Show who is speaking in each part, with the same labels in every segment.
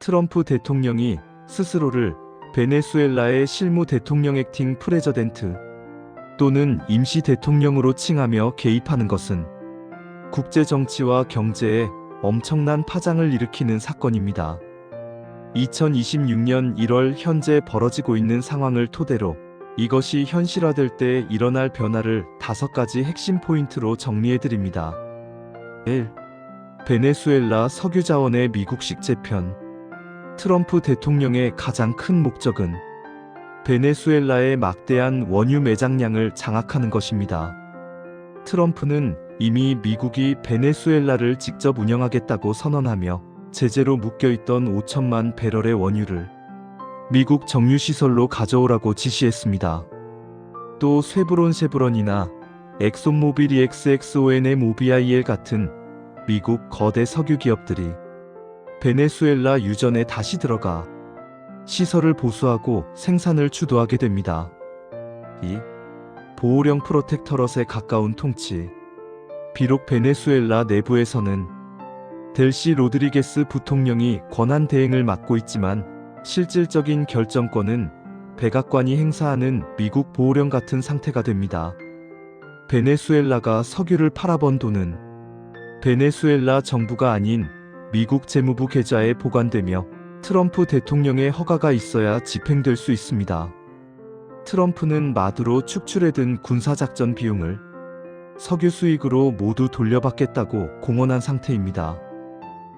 Speaker 1: 트럼프 대통령이 스스로를 베네수엘라의 실무 대통령 액팅 프레저덴트 또는 임시 대통령으로 칭하며 개입하는 것은 국제 정치와 경제에 엄청난 파장을 일으키는 사건입니다. 2026년 1월 현재 벌어지고 있는 상황을 토대로 이것이 현실화될 때 일어날 변화를 5가지 핵심 포인트로 정리해드립니다. 1. 베네수엘라 석유 자원의 미국식 재편. 트럼프 대통령의 가장 큰 목적은 베네수엘라의 막대한 원유 매장량을 장악하는 것입니다. 트럼프는 이미 미국이 베네수엘라를 직접 운영하겠다고 선언하며 제재로 묶여있던 5천만 배럴의 원유를 미국 정유시설로 가져오라고 지시했습니다. 또 쉐브론이나 엑손모빌 EXXON의 모비아이엘 같은 미국 거대 석유 기업들이 베네수엘라 유전에 다시 들어가 시설을 보수하고 생산을 주도하게 됩니다. 2. 보호령 프로텍터럿에 가까운 통치. 비록 베네수엘라 내부에서는 델시 로드리게스 부통령이 권한 대행을 맡고 있지만 실질적인 결정권은 백악관이 행사하는 미국 보호령 같은 상태가 됩니다. 베네수엘라가 석유를 팔아번 돈은 베네수엘라 정부가 아닌 미국 재무부 계좌에 보관되며 트럼프 대통령의 허가가 있어야 집행될 수 있습니다. 트럼프는 마두로 축출에 든 군사작전 비용을 석유 수익으로 모두 돌려받겠다고 공언한 상태입니다.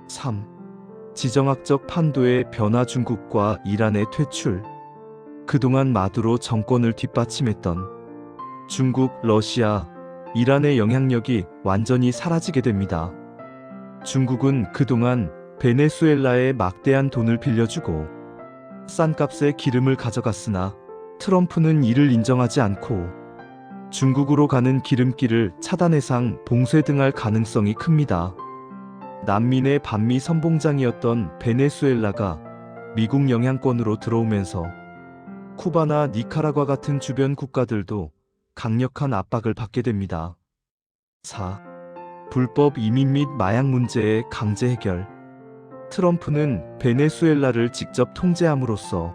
Speaker 1: 3. 지정학적 판도의 변화. 중국과 이란의 퇴출. 그동안 마두로 정권을 뒷받침했던 중국, 러시아, 이란의 영향력이 완전히 사라지게 됩니다. 중국은 그동안 베네수엘라에 막대한 돈을 빌려주고 싼 값에 기름을 가져갔으나 트럼프는 이를 인정하지 않고 중국으로 가는 기름길을 차단해상 봉쇄등할 가능성이 큽니다. 난민의 반미 선봉장이었던 베네수엘라가 미국 영향권으로 들어오면서 쿠바나 니카라과 같은 주변 국가들도 강력한 압박을 받게 됩니다. 4. 불법 이민 및 마약 문제의 강제 해결. 트럼프는 베네수엘라를 직접 통제함으로써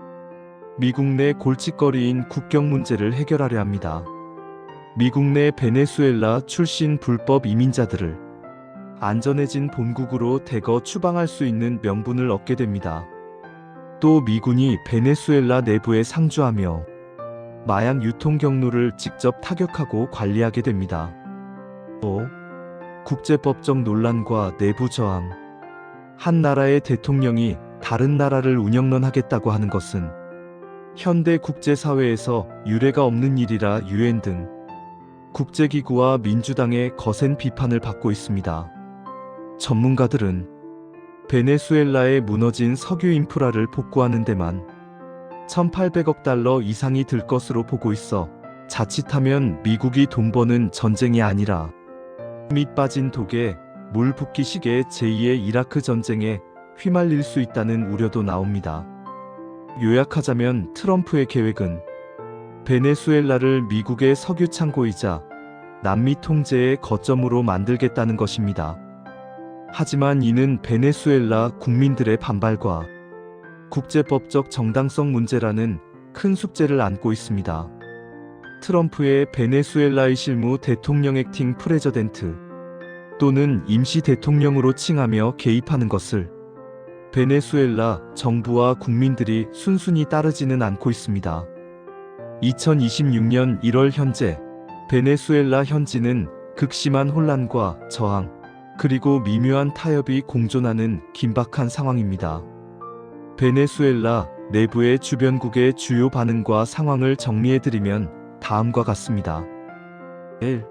Speaker 1: 미국 내 골칫거리인 국경 문제를 해결하려 합니다. 미국 내 베네수엘라 출신 불법 이민자들을 안전해진 본국으로 대거 추방할 수 있는 명분을 얻게 됩니다. 또 미군이 베네수엘라 내부에 상주하며 마약 유통 경로를 직접 타격하고 관리하게 됩니다. 5. 국제법적 논란과 내부 저항. 한 나라의 대통령이 다른 나라를 운영론하겠다고 하는 것은 현대 국제사회에서 유례가 없는 일이라 유엔 등 국제기구와 민주당의 거센 비판을 받고 있습니다. 전문가들은 베네수엘라의 무너진 석유 인프라를 복구하는 데만 1,800억 달러 이상이 들 것으로 보고 있어 자칫하면 미국이 돈 버는 전쟁이 아니라 밑 빠진 독에 물 붓기 식의 제2의 이라크 전쟁에 휘말릴 수 있다는 우려도 나옵니다. 요약하자면 트럼프의 계획은 베네수엘라를 미국의 석유 창고이자 남미 통제의 거점으로 만들겠다는 것입니다. 하지만 이는 베네수엘라 국민들의 반발과 국제법적 정당성 문제라는 큰 숙제를 안고 있습니다. 트럼프의 베네수엘라의 실무 대통령 액팅 프레저덴트 또는 임시 대통령으로 칭하며 개입하는 것을 베네수엘라 정부와 국민들이 순순히 따르지는 않고 있습니다. 2026년 1월 현재 베네수엘라 현지는 극심한 혼란과 저항 그리고 미묘한 타협이 공존하는 긴박한 상황입니다. 베네수엘라 내부의 주변국의 주요 반응과 상황을 정리해드리면 다음과 같습니다. 1.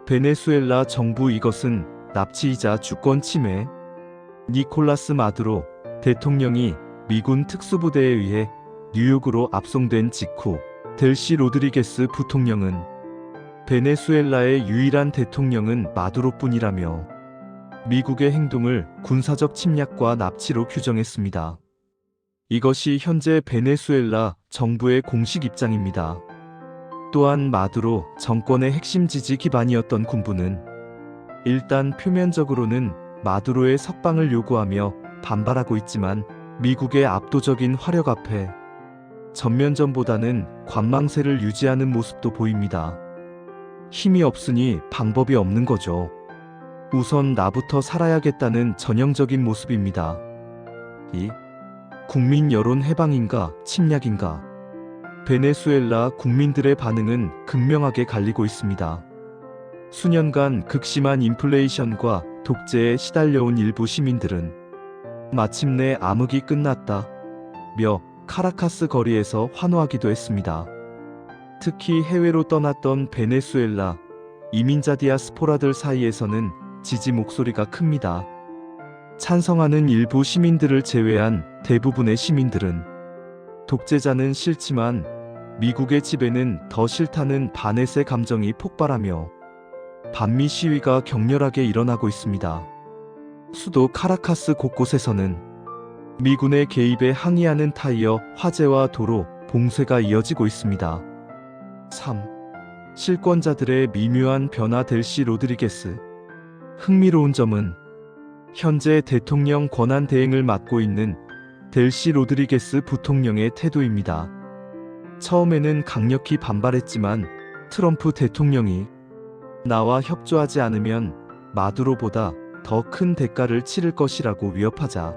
Speaker 1: 베네수엘라 정부. 이것은 납치이자 주권 침해. 니콜라스 마두로 대통령이 미군 특수부대에 의해 뉴욕으로 압송된 직후 델시 로드리게스 부통령은 베네수엘라의 유일한 대통령은 마두로뿐이라며 미국의 행동을 군사적 침략과 납치로 규정했습니다. 이것이 현재 베네수엘라 정부의 공식 입장입니다. 또한 마두로 정권의 핵심 지지 기반이었던 군부는 일단 표면적으로는 마두로의 석방을 요구하며 반발하고 있지만 미국의 압도적인 화력 앞에 전면전보다는 관망세를 유지하는 모습도 보입니다. 힘이 없으니 방법이 없는 거죠. 우선 나부터 살아야겠다는 전형적인 모습입니다. 이 국민 여론 해방인가 침략인가? 베네수엘라 국민들의 반응은 극명하게 갈리고 있습니다. 수년간 극심한 인플레이션과 독재에 시달려온 일부 시민들은 마침내 암흑이 끝났다 며 카라카스 거리에서 환호하기도 했습니다. 특히 해외로 떠났던 베네수엘라 이민자 디아스포라들 사이에서는 지지 목소리가 큽니다. 찬성하는 일부 시민들을 제외한 대부분의 시민들은 독재자는 싫지만 미국의 지배는 더 싫다는 반해세 감정이 폭발하며 반미 시위가 격렬하게 일어나고 있습니다. 수도 카라카스 곳곳에서는 미군의 개입에 항의하는 타이어 화재와 도로 봉쇄가 이어지고 있습니다. 3. 실권자들의 미묘한 변화. 델시 로드리게스. 흥미로운 점은 현재 대통령 권한 대행을 맡고 있는 델시 로드리게스 부통령의 태도입니다. 처음에는 강력히 반발했지만 트럼프 대통령이 나와 협조하지 않으면 마두로보다 더 큰 대가를 치를 것이라고 위협하자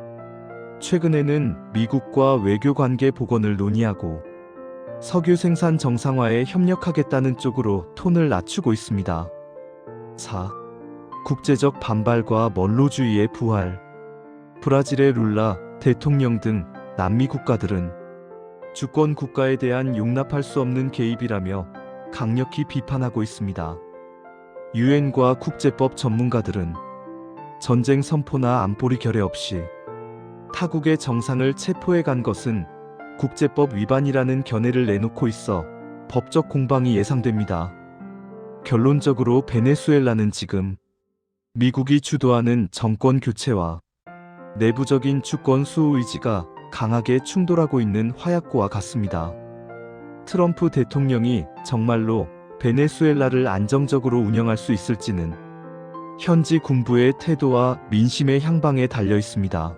Speaker 1: 최근에는 미국과 외교관계 복원을 논의하고 석유 생산 정상화에 협력하겠다는 쪽으로 톤을 낮추고 있습니다. 4. 국제적 반발과 먼로주의의 부활. 브라질의 룰라 대통령 등 남미 국가들은 주권 국가에 대한 용납할 수 없는 개입이라며 강력히 비판하고 있습니다. 유엔과 국제법 전문가들은 전쟁 선포나 안보리 결의 없이 타국의 정상을 체포해 간 것은 국제법 위반이라는 견해를 내놓고 있어 법적 공방이 예상됩니다. 결론적으로 베네수엘라는 지금 미국이 주도하는 정권 교체와 내부적인 주권 수호 의지가 강하게 충돌하고 있는 화약고와 같습니다. 트럼프 대통령이 정말로 베네수엘라를 안정적으로 운영할 수 있을지는 현지 군부의 태도와 민심의 향방에 달려 있습니다.